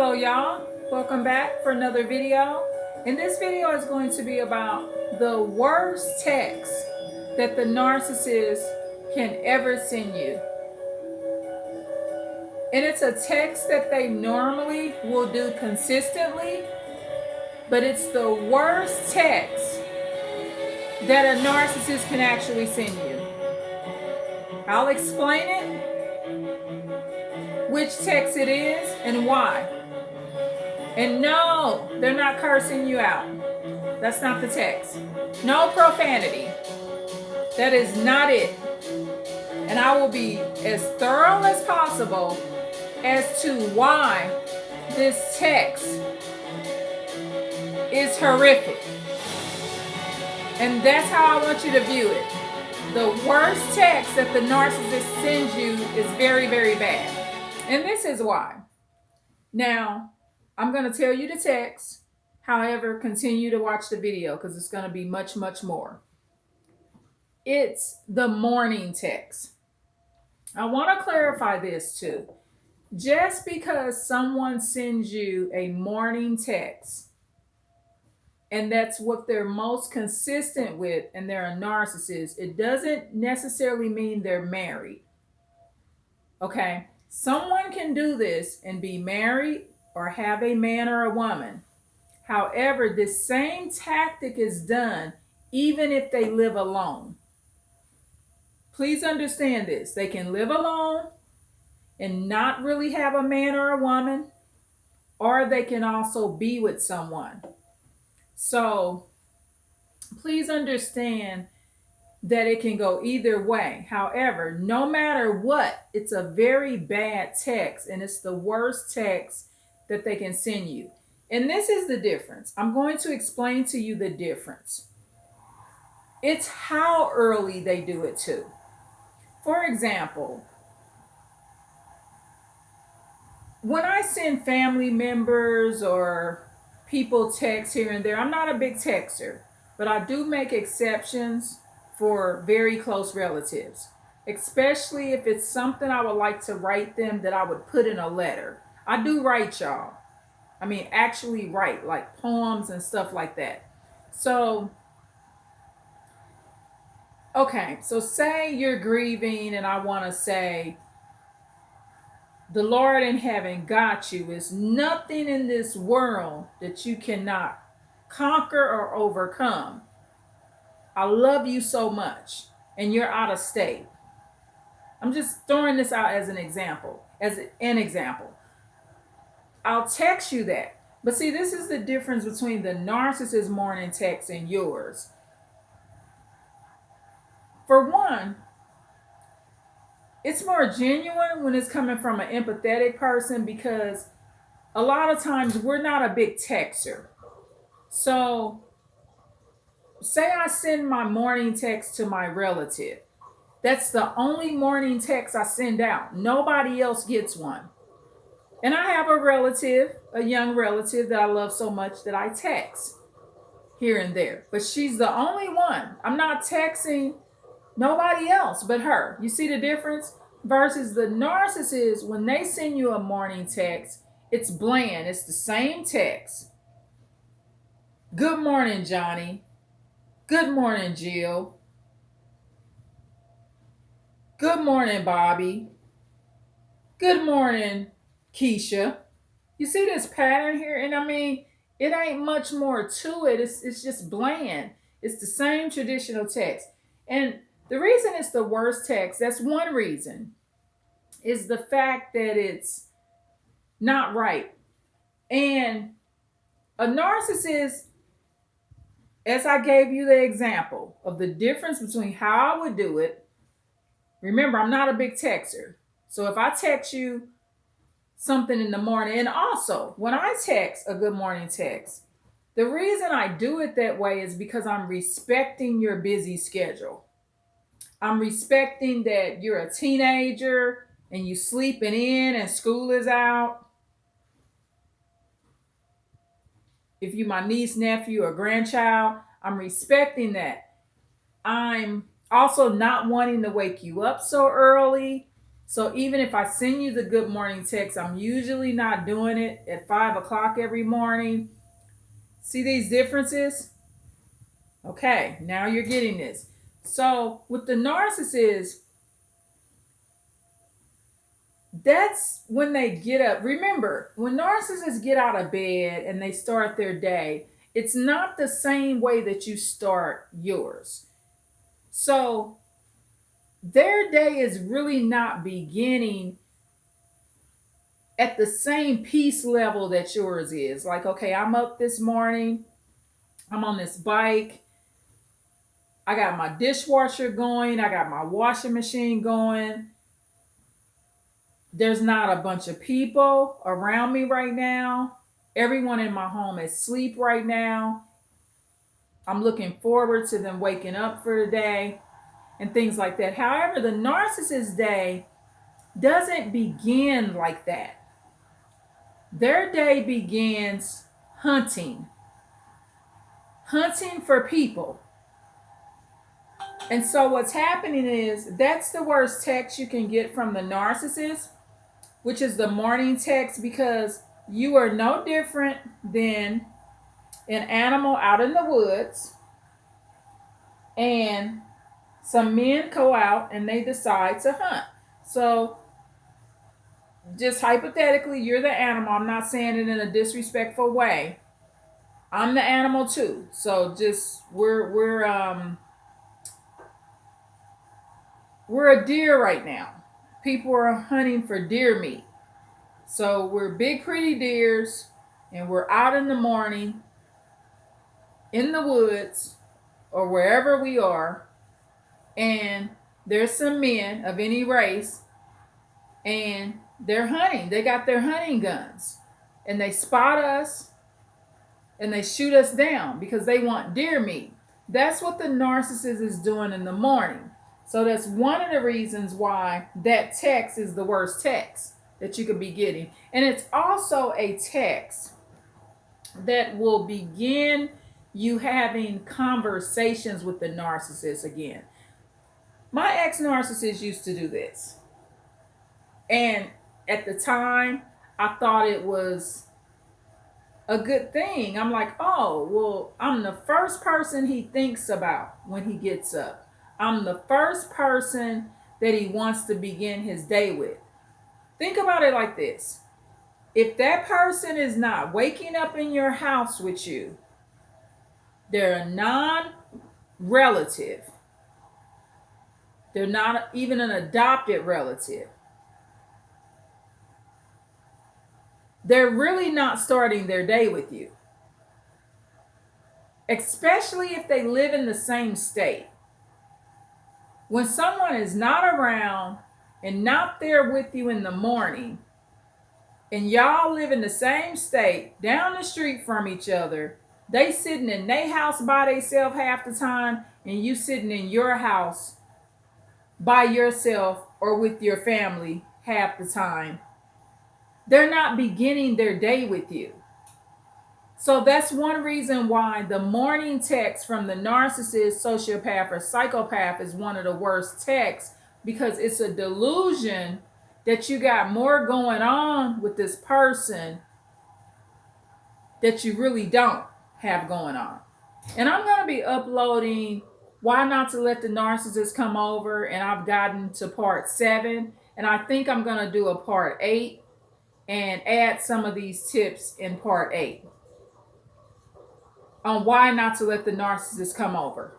Hello y'all, welcome back for another video. And this video is going to be about the worst text that the narcissist can ever send you. And it's a text that they normally will do consistently, but it's the worst text that a narcissist can actually send you. I'll explain it, which text it is, and why. And no, they're not cursing you out. That's not the text. No profanity. That is not it. And I will be as thorough as possible as to why this text is horrific. And that's how I want you to view it. The worst text that the narcissist sends you is very, very bad. And this is why. Now, I'm going to tell you the text. However, continue to watch the video because it's going to be much, much more. It's the morning text. I want to clarify this too. Just because someone sends you a morning text, and that's what they're most consistent with, and they're a narcissist, it doesn't necessarily mean they're married. Okay? Someone can do this and be married or have a man or a woman. However, this same tactic is done even if they live alone. Please understand this. They can live alone and not really have a man or a woman, or they can also be with someone. So please understand that it can go either way. However, no matter what, it's a very bad text, and it's the worst text that they can send you. And this is the difference. I'm going to explain to you the difference. It's how early they do it too. For example, when I send family members or people text here and there, I'm not a big texter, but I do make exceptions for very close relatives, especially if it's something I would like to write them that I would put in a letter. I do write, y'all. I mean, actually write, like poems and stuff like that. So, okay, so say you're grieving and I want to say, the Lord in heaven got you. There's nothing in this world that you cannot conquer or overcome. I love you so much, and you're out of state. I'm just throwing this out as an example, I'll text you that. But see, this is the difference between the narcissist morning text and yours. For one, it's more genuine when it's coming from an empathetic person, because a lot of times we're not a big texter. So say I send my morning text to my relative. That's the only morning text I send out. Nobody else gets one. And I have a relative, a young relative that I love so much that I text here and there. But she's the only one. I'm not texting nobody else but her. You see the difference? Versus the narcissist, when they send you a morning text, it's bland. It's the same text. Good morning, Johnny. Good morning, Jill. Good morning, Bobby. Good morning, Keisha. You see this pattern here? And I mean, it ain't much more to it. It's just bland. It's the same traditional text. And the reason it's the worst text, that's one reason, is the fact that it's not right. And a narcissist, as I gave you the example of the difference between how I would do it, remember, I'm not a big texter. So if I text you something in the morning, and also when I text a good morning text, the reason I do it that way is because I'm respecting your busy schedule. I'm respecting that you're a teenager and you sleeping in and school is out. If you my niece, nephew, or grandchild, I'm respecting that. I'm also not wanting to wake you up so early. So even if I send you the good morning text, I'm usually not doing it at 5 o'clock every morning. See these differences? Okay, now you're getting this. So with the narcissist, that's when they get up. Remember, when narcissists get out of bed and they start their day, it's not the same way that you start yours. So their day is really not beginning at the same peace level that yours is. Like, okay, I'm up this morning, I'm on this bike, I got my dishwasher going, I got my washing machine going. There's not a bunch of people around me right now. Everyone in my home is asleep right now. I'm looking forward to them waking up for the day and things like that. However, the narcissist day doesn't begin like that. Their day begins hunting, hunting for people. And so what's happening is that's the worst text you can get from the narcissist, which is the morning text, because you are no different than an animal out in the woods, and some men go out and they decide to hunt. So just hypothetically, you're the animal. I'm not saying it in a disrespectful way. I'm the animal too. So just we're a deer right now. People are hunting for deer meat. So we're big pretty deers and we're out in the morning in the woods or wherever we are, and there's some men of any race and they're hunting. They got their hunting guns and they spot us and they shoot us down because they want deer meat. That's what the narcissist is doing in the morning. So that's one of the reasons why that text is the worst text that you could be getting. And it's also a text that will begin you having conversations with the narcissist again. My ex-narcissist used to do this. And at the time, I thought it was a good thing. I'm like, oh, well, I'm the first person he thinks about when he gets up. I'm the first person that he wants to begin his day with. Think about it like this. If that person is not waking up in your house with you, they're a non-relative. They're not even an adopted relative. They're really not starting their day with you. Especially if they live in the same state. When someone is not around and not there with you in the morning, and y'all live in the same state, down the street from each other, they sitting in their house by themselves half the time, and you sitting in your house by yourself or with your family half the time, they're not beginning their day with you. So that's one reason why the morning text from the narcissist, sociopath, or psychopath is one of the worst texts, because it's a delusion that you got more going on with this person that you really don't have going on. And I'm going to be uploading Why Not to Let the Narcissist Come Over, and I've gotten to part 7, and I think I'm going to do a part 8 and add some of these tips in part 8 on why not to let the narcissist come over.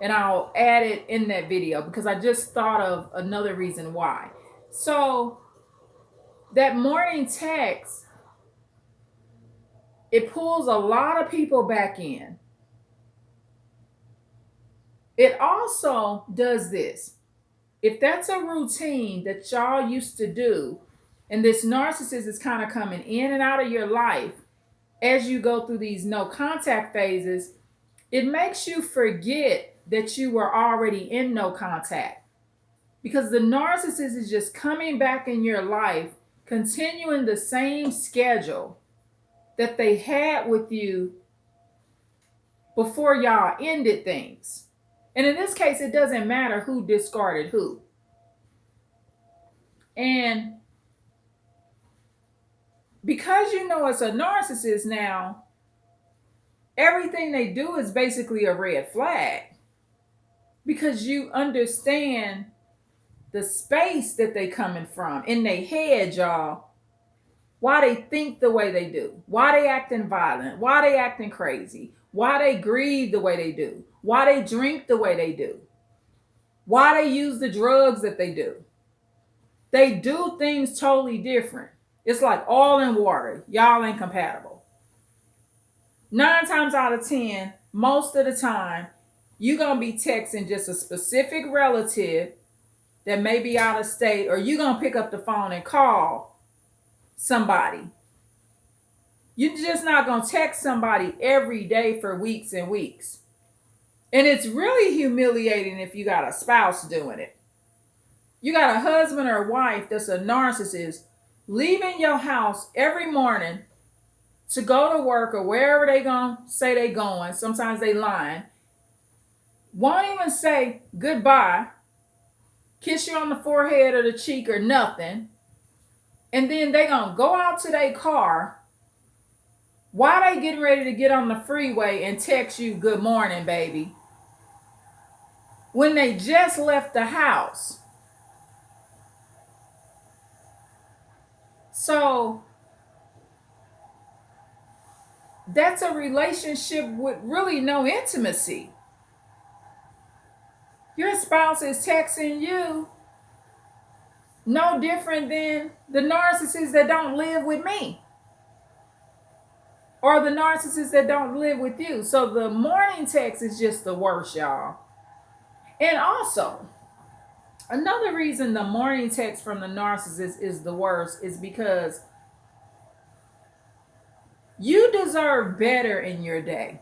And I'll add it in that video because I just thought of another reason why. So that morning text, it pulls a lot of people back in. It also does this. If that's a routine that y'all used to do, and this narcissist is kind of coming in and out of your life as you go through these no contact phases, it makes you forget that you were already in no contact. Because the narcissist is just coming back in your life, continuing the same schedule that they had with you before y'all ended things. And in this case, it doesn't matter who discarded who. And because you know it's a narcissist now, everything they do is basically a red flag because you understand the space that they coming from in their head, y'all. Why they think the way they do, why they acting violent, why they acting crazy, why they grieve the way they do, why they drink the way they do, why they use the drugs that they do. They do things totally different. It's like oil and water. Y'all ain't compatible. 9 times out of 10, most of the time, you're going to be texting just a specific relative that may be out of state, or you're going to pick up the phone and call somebody. You're just not going to text somebody every day for weeks and weeks. And it's really humiliating if you got a spouse doing it. You got a husband or a wife that's a narcissist leaving your house every morning to go to work or wherever they going to say they going. Sometimes they lying. Won't even say goodbye, kiss you on the forehead or the cheek or nothing. And then they going to go out to their car while they getting ready to get on the freeway and text you, good morning, baby, when they just left the house. So that's a relationship with really no intimacy. Your spouse is texting you no different than the narcissists that don't live with me, or the narcissists that don't live with you. So the morning text is just the worst, y'all. And also, another reason the morning text from the narcissist is the worst is because you deserve better in your day.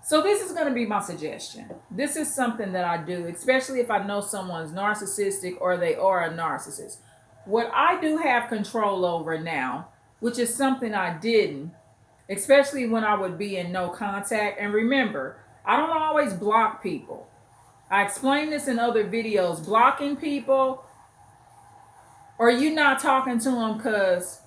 So this is going to be my suggestion. This is something that I do, especially if I know someone's narcissistic or they are a narcissist. What I do have control over now, which is something I didn't, especially when I would be in no contact. And remember, I don't always block people. I explained this in other videos. Blocking people, or you not talking to them because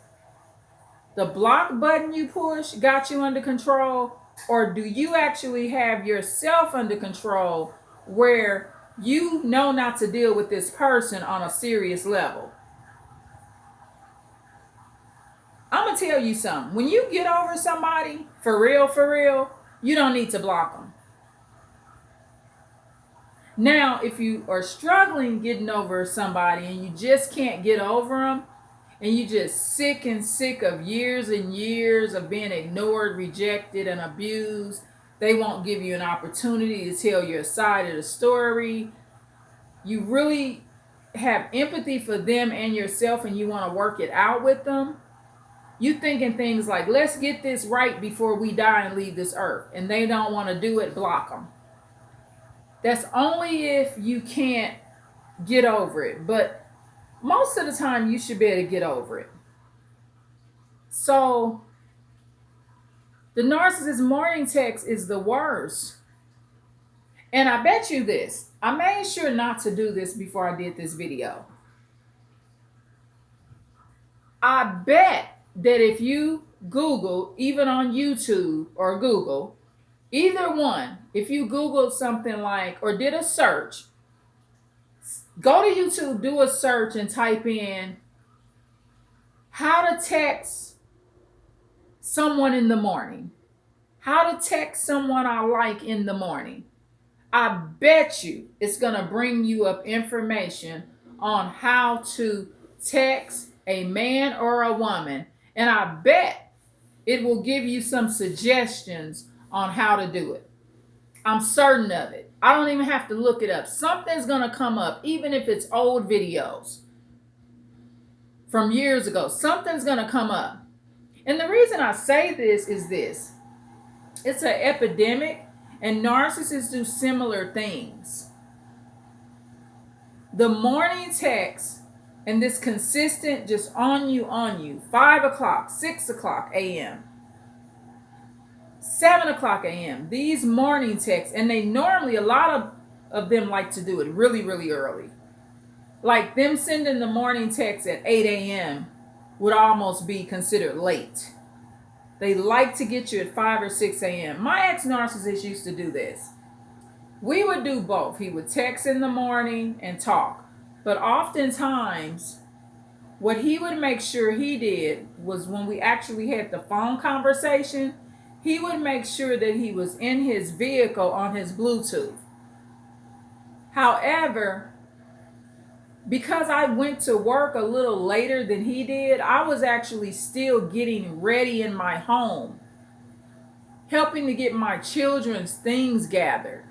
the block button you push got you under control, or do you actually have yourself under control where you know not to deal with this person on a serious level? I'm going to tell you something. When you get over somebody, for real, you don't need to block them. Now, if you are struggling getting over somebody and you just can't get over them, and you just sick of years and years of being ignored, rejected, and abused, they won't give you an opportunity to tell your side of the story. You really have empathy for them and yourself, and you want to work it out with them. You thinking things like, let's get this right before we die and leave this earth, and they don't want to do it, block them. That's only if you can't get over it, but most of the time you should be able to get over it. So the narcissist morning text is the worst. And I bet you this, I made sure not to do this before I did this video. I bet that if you Google, even on YouTube or Google, either one, if you Googled something like, or did a search, go to YouTube, do a search and type in how to text someone in the morning. How to text someone I like in the morning. I bet you it's going to bring you up information on how to text a man or a woman. And I bet it will give you some suggestions on how to do it. I'm certain of it. I don't even have to look it up. Something's going to come up, even if it's old videos from years ago. Something's going to come up. And the reason I say this is this. It's an epidemic, and narcissists do similar things. The morning text and this consistent just on you, 5 o'clock, 6 o'clock a.m., 7 o'clock a.m., these morning texts, and they normally, a lot of them like to do it really, really early. Like them sending the morning text at 8 a.m. would almost be considered late. They like to get you at 5 or 6 a.m. My ex narcissist used to do this. We would do both. He would text in the morning and talk. But oftentimes, what he would make sure he did was when we actually had the phone conversation, he would make sure that he was in his vehicle on his Bluetooth. However, because I went to work a little later than he did, I was actually still getting ready in my home, helping to get my children's things gathered.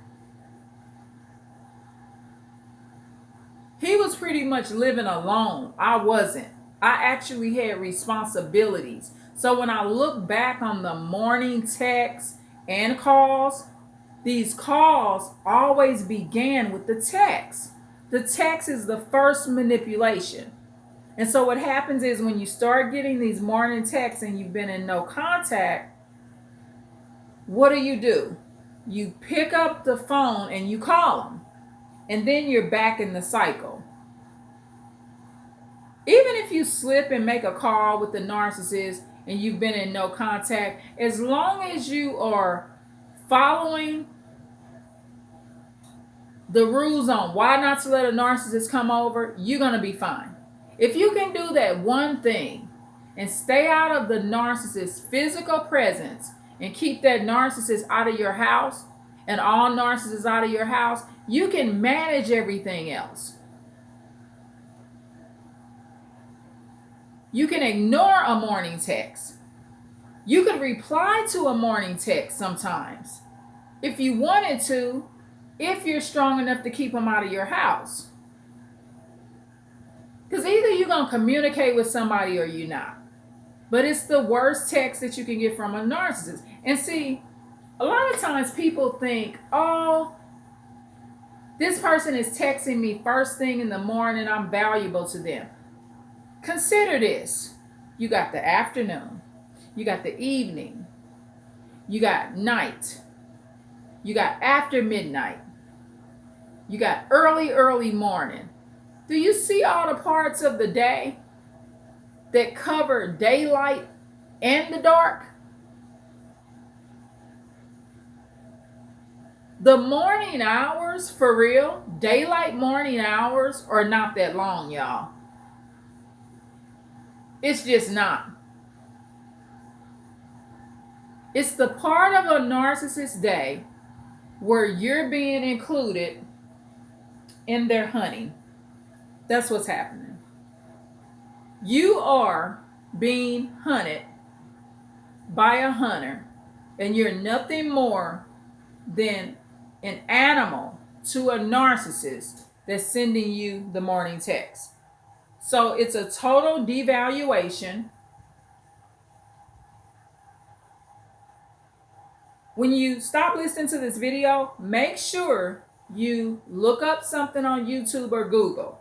He was pretty much living alone. I wasn't. I actually had responsibilities. So when I look back on the morning texts and calls, these calls always began with the text. The text is the first manipulation. And so what happens is when you start getting these morning texts and you've been in no contact, what do? You pick up the phone and you call them. And then you're back in the cycle. Even if you slip and make a call with the narcissist and you've been in no contact, as long as you are following the rules on why not to let a narcissist come over, you're going to be fine. If you can do that one thing and stay out of the narcissist's physical presence and keep that narcissist out of your house and all narcissists out of your house, you can manage everything else. You can ignore a morning text. You could reply to a morning text sometimes if you wanted to, if you're strong enough to keep them out of your house. Because either you're going to communicate with somebody or you're not. But it's the worst text that you can get from a narcissist. And see, a lot of times people think, oh, this person is texting me first thing in the morning, I'm valuable to them. Consider this. You got the afternoon. You got the evening. You got night. You got after midnight. You got early morning. Do you see all the parts of the day that cover daylight and the dark? The morning hours, for real, daylight morning hours are not that long, y'all. It's just not. It's the part of a narcissist's day where you're being included in their hunting. That's what's happening. You are being hunted by a hunter, and you're nothing more than an animal to a narcissist that's sending you the morning text. So it's a total devaluation. When you stop listening to this video, make sure you look up something on YouTube or Google.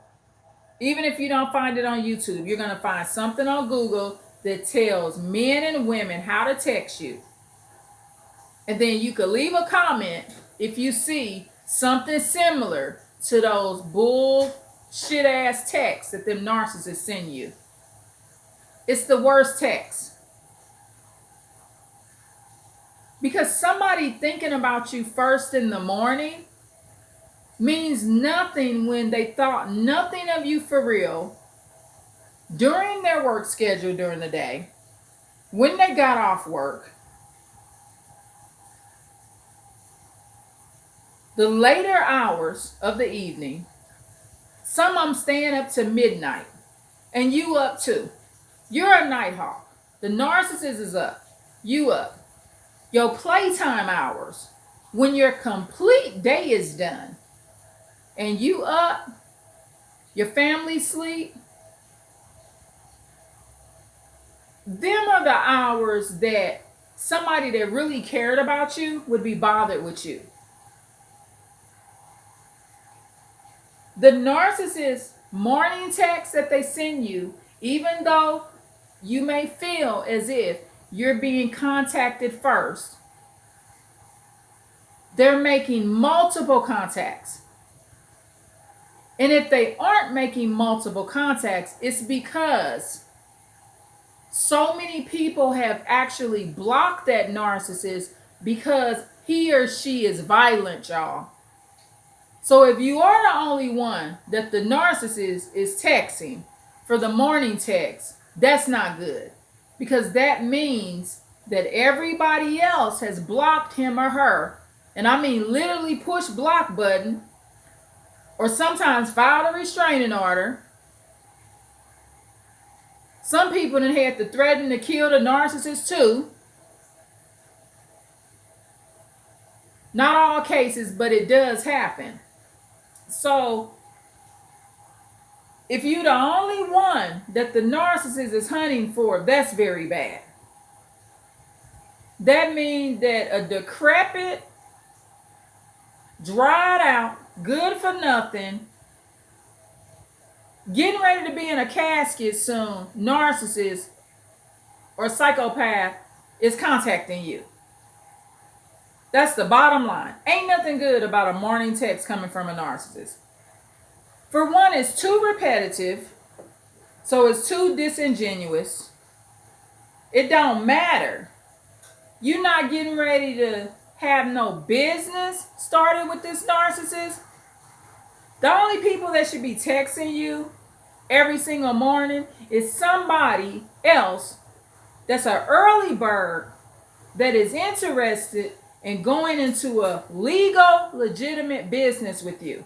Even if you don't find it on YouTube, you're going to find something on Google that tells men and women how to text you. And then you could leave a comment if you see something similar to those bullshit ass texts that them narcissists send you. It's the worst text. Because somebody thinking about you first in the morning means nothing when they thought nothing of you for real during their work schedule during the day, when they got off work, the later hours of the evening, some of them staying up to midnight, and you up too. You're a night hawk. The narcissist is up. You up. Your playtime hours, when your complete day is done, and you up, your family sleep, them are the hours that somebody that really cared about you would be bothered with you. The narcissist morning text that they send you, even though you may feel as if you're being contacted first, they're making multiple contacts. And if they aren't making multiple contacts, it's because so many people have actually blocked that narcissist because he or she is violent, y'all. So if you are the only one that the narcissist is texting for the morning text, that's not good. Because that means that everybody else has blocked him or her. And I mean literally push block button, or sometimes filed a restraining order. Some people done had to threaten to kill the narcissist too. Not all cases, but it does happen. So if you're the only one that the narcissist is hunting for, that's very bad. That means that a decrepit, dried out, good for nothing, getting ready to be in a casket soon, narcissist or psychopath is contacting you. That's the bottom line. Ain't nothing good about a morning text coming from a narcissist. For one, it's too repetitive, so it's too disingenuous. It don't matter. You're not getting ready to have no business started with this narcissist. The only people that should be texting you every single morning is somebody else that's an early bird that is interested in going into a legal, legitimate business with you.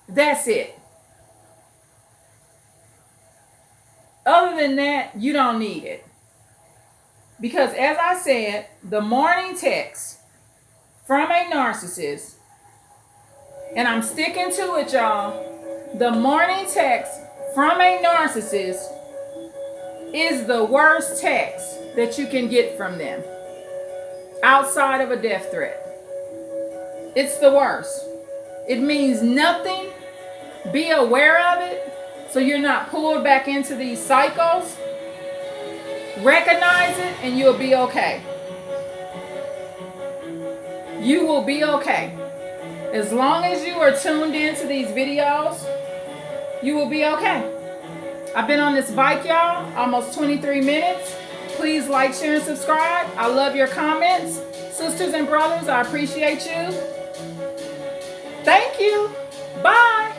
That's it. Other than that, you don't need it. Because as I said, the morning text from a narcissist, and I'm sticking to it, y'all, the morning text from a narcissist is the worst text that you can get from them outside of a death threat. It's the worst. It means nothing. Be aware of it so you're not pulled back into these cycles. Recognize it and you'll be okay. You will be okay. As long as you are tuned into these videos, you will be okay. I've been on this bike, y'all, almost 23 minutes. Please like, share, and subscribe. I love your comments. Sisters and brothers, I appreciate you. Thank you. Bye.